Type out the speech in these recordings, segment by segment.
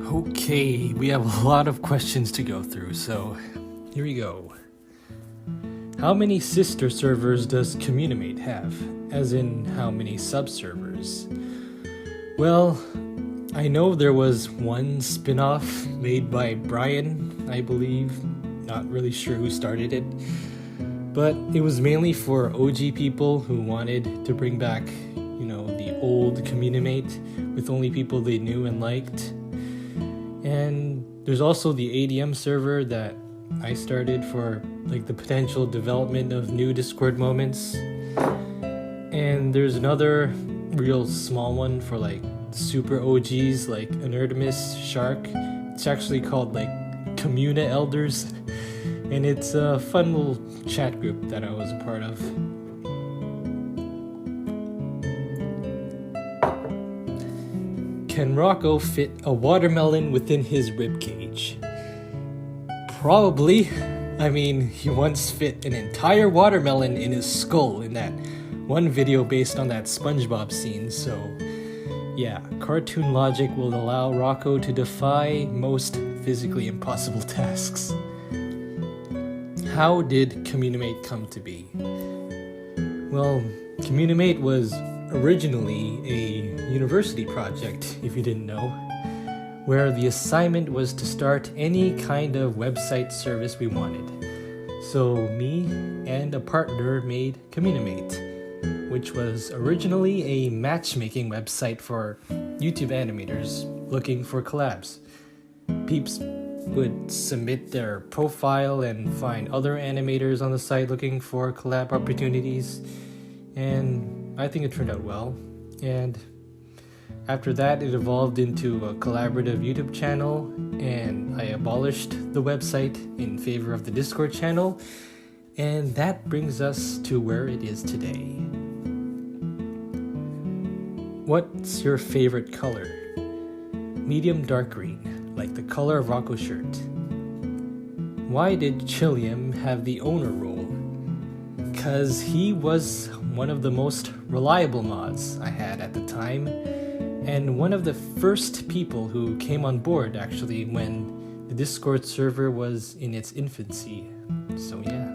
Okay, we have a lot of questions to go through, so here we go. How many sister servers does Communimate have? As in, how many sub-servers? Well, I know there was one spin-off made by Brian, I believe. Not really sure who started it. But it was mainly for OG people who wanted to bring back, the old Communimate with only people they knew and liked. And there's also the ADM server that I started for the potential development of new Discord moments. And there's another real small one for super OGs like Anonymous Shark. It's actually called Communa Elders. And it's a fun little chat group that I was a part of. Can Rockho fit a watermelon within his ribcage? Probably. I mean, he once fit an entire watermelon in his skull in that one video based on that SpongeBob scene, so yeah, cartoon logic will allow Rockho to defy most physically impossible tasks. How did Communimate come to be? Well, Communimate was originally a university project, if you didn't know, where the assignment was to start any kind of website service we wanted. So me and a partner made Communimate, which was originally a matchmaking website for YouTube animators looking for collabs. Peeps would submit their profile and find other animators on the site looking for collab opportunities, and I think it turned out well. And after that, it evolved into a collaborative YouTube channel, and I abolished the website in favor of the Discord channel, and that brings us to where it is today. What's your favorite color? Medium dark green, like the color of Rockho's shirt. Why did Chilliam have the owner role? Because he was one of the most reliable mods I had at the time, and one of the first people who came on board actually when the Discord server was in its infancy. So yeah.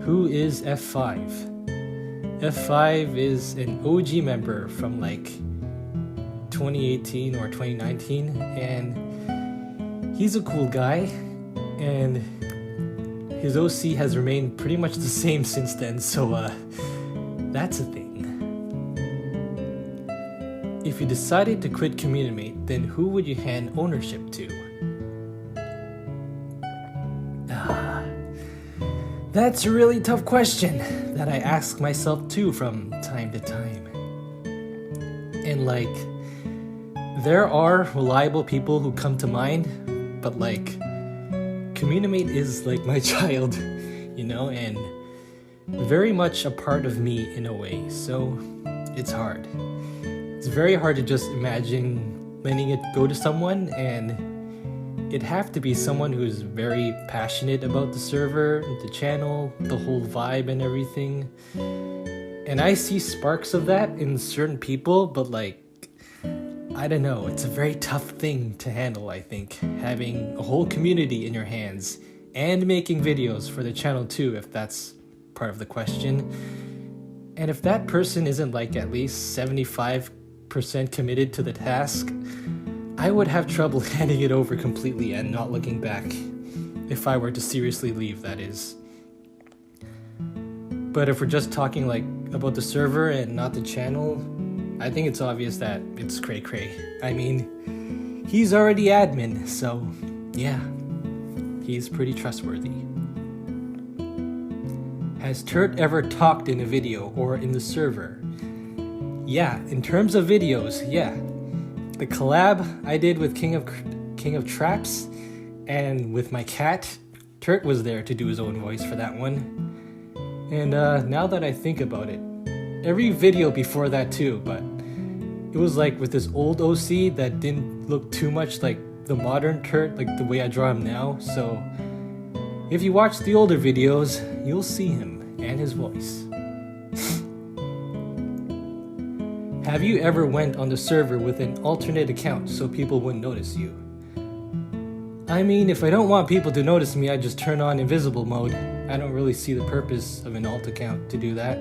Who is F5? F5 is an OG member from 2018 or 2019, and he's a cool guy, and his OC has remained pretty much the same since then, so that's a thing. If you decided to quit Communimate, then who would you hand ownership to? That's a really tough question that I ask myself too from time to time. And there are reliable people who come to mind, but Communimate is my child, and very much a part of me in a way, so it's hard. It's very hard to just imagine letting it go to someone, and it'd have to be someone who's very passionate about the server, the channel, the whole vibe and everything. And I see sparks of that in certain people, but I don't know, it's a very tough thing to handle, I think, having a whole community in your hands and making videos for the channel too, if that's part of the question. And if that person isn't at least 75% committed to the task, I would have trouble handing it over completely and not looking back, if I were to seriously leave, that is. But if we're just talking about the server and not the channel, I think it's obvious that it's cray cray. I mean, he's already admin, so yeah, he's pretty trustworthy. Has Turt ever talked in a video or in the server? Yeah, in terms of videos, yeah. The collab I did with King of Traps and with my cat, Turt was there to do his own voice for that one. And now that I think about it, every video before that too, but it was with this old OC that didn't look too much like the modern Turt, the way I draw him now. So if you watch the older videos, you'll see him and his voice. Have you ever went on the server with an alternate account so people wouldn't notice you? I mean, if I don't want people to notice me, I just turn on invisible mode. I don't really see the purpose of an alt account to do that.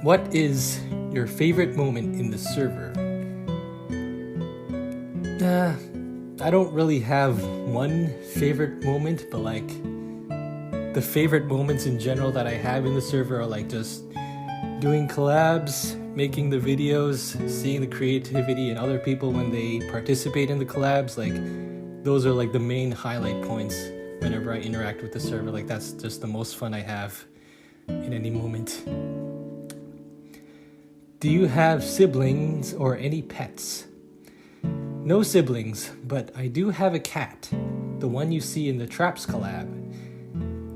What is your favorite moment in the server? I don't really have one favorite moment, but like the favorite moments in general that I have in the server are like just doing collabs, making the videos, seeing the creativity in other people when they participate in the collabs. Like those are like the main highlight points whenever I interact with the server. Like that's just the most fun I have in any moment. Do you have siblings or any pets? No siblings, but I do have a cat, the one you see in the Traps collab.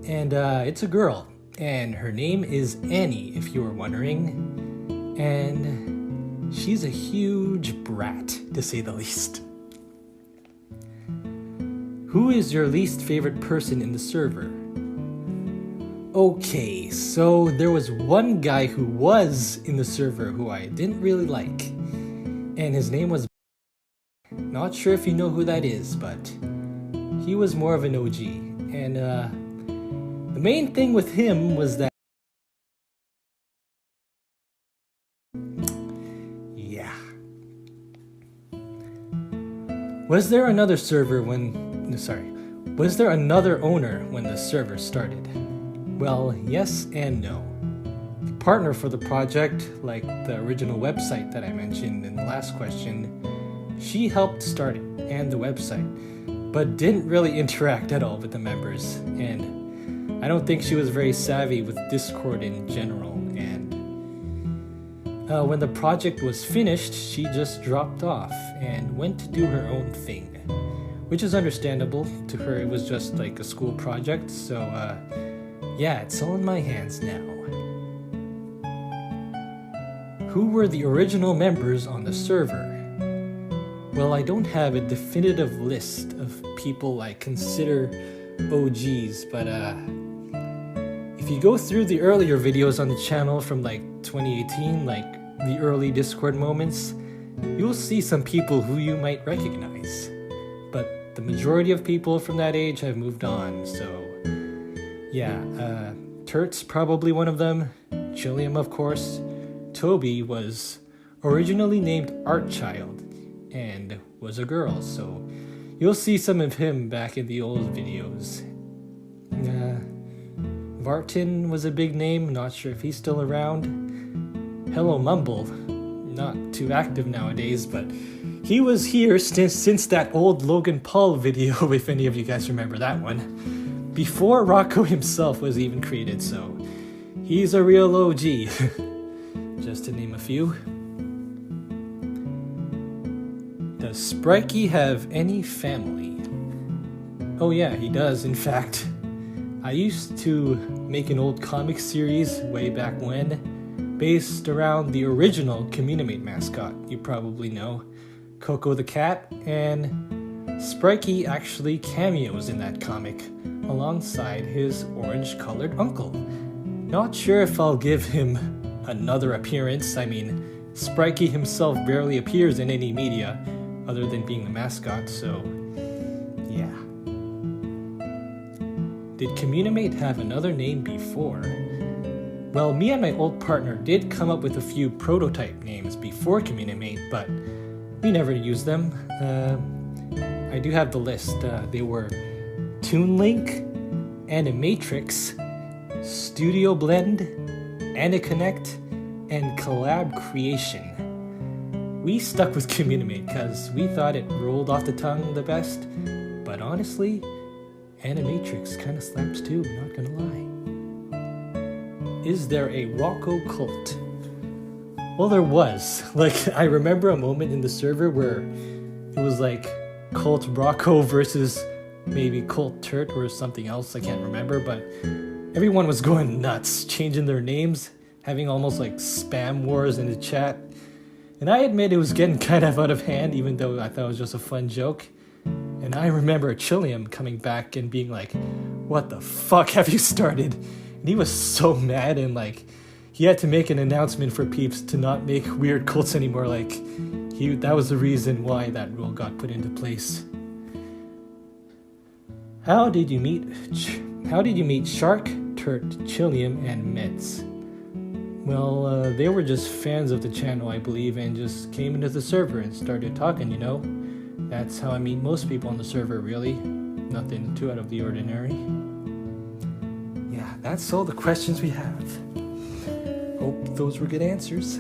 And it's a girl, and her name is Annie, if you were wondering. And she's a huge brat, to say the least. Who is your least favorite person in the server? Okay, so there was one guy who was in the server who I didn't really like, and his name was... Not sure if you know who that is, but he was more of an OG, and the main thing with him was that... Yeah. Was there another owner when the server started? Well, yes and no. The partner for the project, like the original website that I mentioned in the last question, she helped start it and the website, but didn't really interact at all with the members, and I don't think she was very savvy with Discord in general, and when the project was finished, she just dropped off and went to do her own thing, which is understandable. To her, it was just like a school project, so yeah, it's all in my hands now. Who were the original members on the server? Well, I don't have a definitive list of people I consider OGs, but if you go through the earlier videos on the channel from like 2018, like the early Discord moments, you'll see some people who you might recognize. But the majority of people from that age have moved on, so yeah, Turt's probably one of them, Chilliam of course. Toby was originally named Artchild and was a girl, so you'll see some of him back in the old videos. Vartan was a big name, not sure if he's still around. Hello Mumble, not too active nowadays, but he was here since that old Logan Paul video, if any of you guys remember that one, before Rockho himself was even created, so he's a real OG, just to name a few. Does Spikey have any family? Oh yeah, he does, in fact. I used to make an old comic series way back when, based around the original Communimate mascot you probably know, Coco the cat, and Spikey actually cameos in that comic, alongside his orange-colored uncle. Not sure if I'll give him another appearance. I mean, Spikey himself barely appears in any media, other than being the mascot, so yeah. Did Communimate have another name before? Well, me and my old partner did come up with a few prototype names before Communimate, but we never used them. I do have the list. They were ToonLink, Animatrix, Studio Blend, Anyconnect, and Collab Creation. We stuck with Communimate because we thought it rolled off the tongue the best, but honestly, Animatrix kind of slaps too, not gonna lie. Is there a Rockho cult? Well, there was. Like, I remember a moment in the server where it was like Cult Rockho versus maybe Cult Turt or something else, I can't remember, but everyone was going nuts, changing their names, having almost like spam wars in the chat. And I admit it was getting kind of out of hand, even though I thought it was just a fun joke. And I remember Chilliam coming back and being like, what the fuck have you started? And he was so mad, and like, he had to make an announcement for peeps to not make weird cults anymore. Like, that was the reason why that rule got put into place. How did you meet Shark, Turt, Chillium, and Mets? Well, they were just fans of the channel, I believe, and just came into the server and started talking, you know? That's how I meet most people on the server, really. Nothing too out of the ordinary. Yeah, that's all the questions we have. Hope those were good answers.